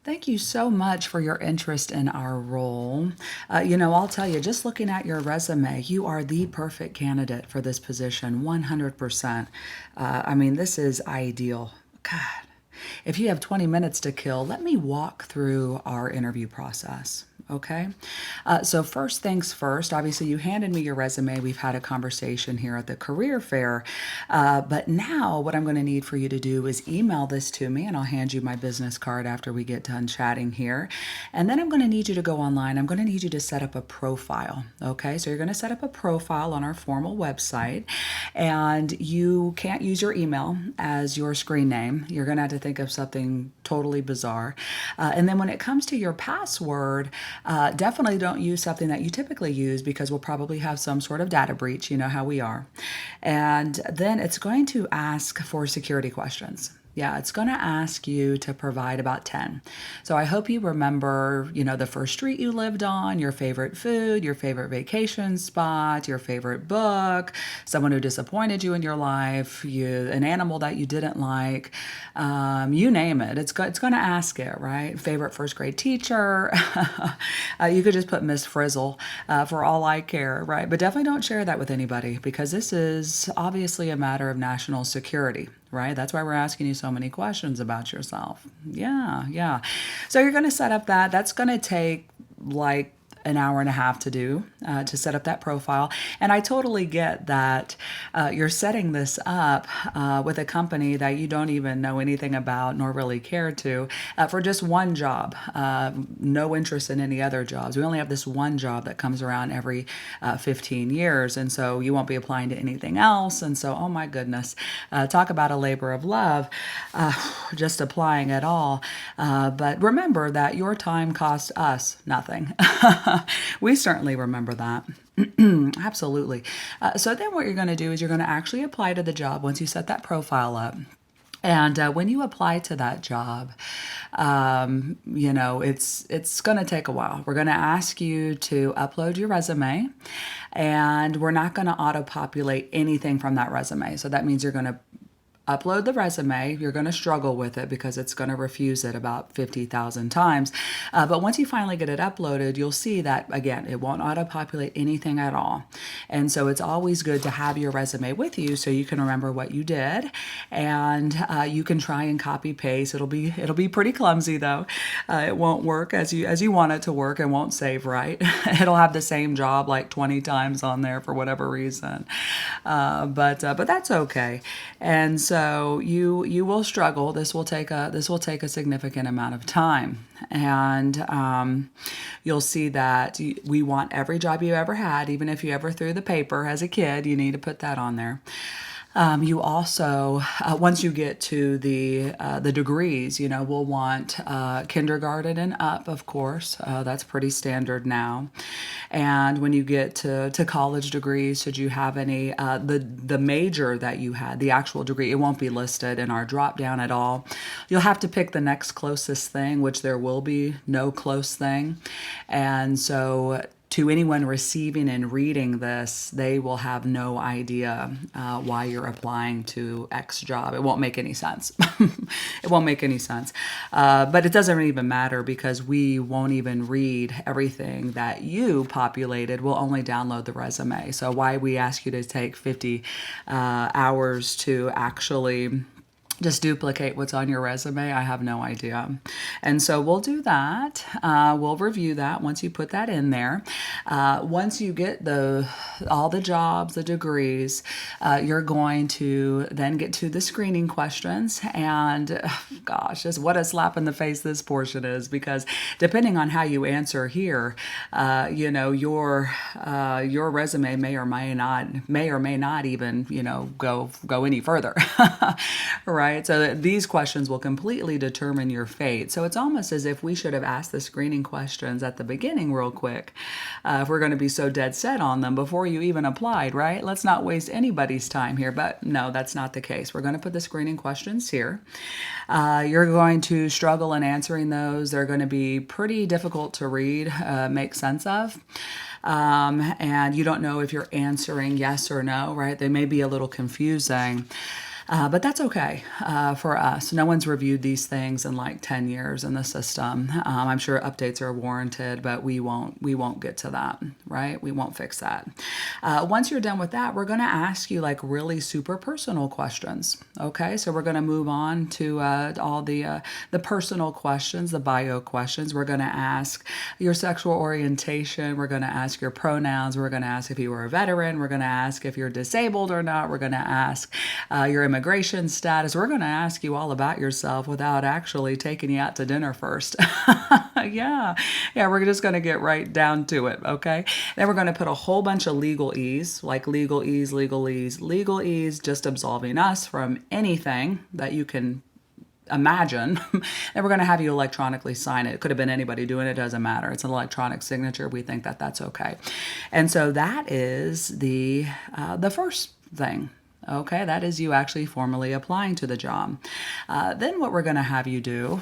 Thank you so much for your interest in our role. I'll tell you, just looking at your resume, you are the perfect candidate for this position, 100%. I mean, this is ideal. God, if you have 20 minutes to kill, let me walk through our interview process. Okay. So, first things first, obviously, you handed me your resume. We've had a conversation here at the career fair. But now, what I'm going to need for you to do is email this to me, and I'll hand you my business card after we get done chatting here. And then I'm going to need you to go online. I'm going to need you to set up a profile. Okay. So, you're going to set up a profile on our formal website, and you can't use your email as your screen name. You're going to have to think of something totally bizarre. And then when it comes to your password, definitely don't use something that you typically use because we'll probably have some sort of data breach. You know how we are. And then it's going to ask for security questions. Yeah, it's going to ask you to provide about 10. So I hope you remember, the first street you lived on, your favorite food, your favorite vacation spot, your favorite book, someone who disappointed you in your life, an animal that you didn't like, you name it. It's going to ask it, right? Favorite first grade teacher. You could just put Miss Frizzle for all I care, right? But definitely don't share that with anybody because this is obviously a matter of national security, right? That's why we're asking you so many questions about yourself. Yeah, yeah. So you're going to set up that. That's going to take like an hour and a half to do to set up that profile. And I totally get that you're setting this up with a company that you don't even know anything about nor really care to for just one job. No interest in any other jobs. We only have this one job that comes around every 15 years. And so you won't be applying to anything else. And so, oh my goodness, talk about a labor of love, just applying at all. But remember that your time costs us nothing. We certainly remember that. Absolutely. So then what you're going to do is you're going to actually apply to the job once you set that profile up. And when you apply to that job, it's going to take a while. We're going to ask you to upload your resume, and we're not going to auto-populate anything from that resume. So that means you're going to upload the resume. You're going to struggle with it because it's going to refuse it about 50,000 times. But once you finally get it uploaded, you'll see that, again, it won't auto-populate anything at all. And so it's always good to have your resume with you so you can remember what you did, and you can try and copy paste. It'll be pretty clumsy though. It won't work as you want it to work. It won't save right. It'll have the same job like 20 times on there for whatever reason. But that's okay. And so you will struggle. This will take a significant amount of time, and you'll see that we want every job you ever had, even if you ever threw the paper as a kid. You need to put that on there. You also, once you get to the degrees, we'll want kindergarten and up, of course. That's pretty standard now. And when you get to college degrees, should you have any, the major that you had, the actual degree, it won't be listed in our drop down at all. You'll have to pick the next closest thing, which there will be no close thing. And so to anyone receiving and reading this, they will have no idea why you're applying to X job. It won't make any sense. It won't make any sense. But it doesn't even matter because we won't even read everything that you populated. We'll only download the resume. So why we ask you to take 50 hours to actually just duplicate what's on your resume, I have no idea. And so we'll do that. We'll review that once you put that in there. Once you get all the jobs, the degrees, you're going to then get to the screening questions. And gosh, just what a slap in the face this portion is, because depending on how you answer here, your resume may or may not even, go any further. Right? So these questions will completely determine your fate. So it's almost as if we should have asked the screening questions at the beginning real quick, if we're going to be so dead set on them before you even applied, right? Let's not waste anybody's time here. But no, that's not the case. We're going to put the screening questions here. You're going to struggle in answering those. They're going to be pretty difficult to read, make sense of. And you don't know if you're answering yes or no, right? They may be a little confusing. But that's okay for us. No one's reviewed these things in like 10 years in the system. I'm sure updates are warranted, but we won't get to that, right? We won't fix that. Once you're done with that, we're going to ask you like really super personal questions. Okay, so we're going to move on to all the personal questions, the bio questions. We're going to ask your sexual orientation. We're going to ask your pronouns. We're going to ask if you were a veteran. We're going to ask if you're disabled or not. We're going to ask your immigration status. We're going to ask you all about yourself without actually taking you out to dinner first. Yeah. Yeah, we're just going to get right down to it, okay? Then we're going to put a whole bunch of legalese, like legalese, just absolving us from anything that you can imagine. And we're going to have you electronically sign it. It could have been anybody doing it, doesn't matter. It's an electronic signature. We think that that's okay. And so that is the first thing. Okay, that is you actually formally applying to the job. Then what we're going to have you do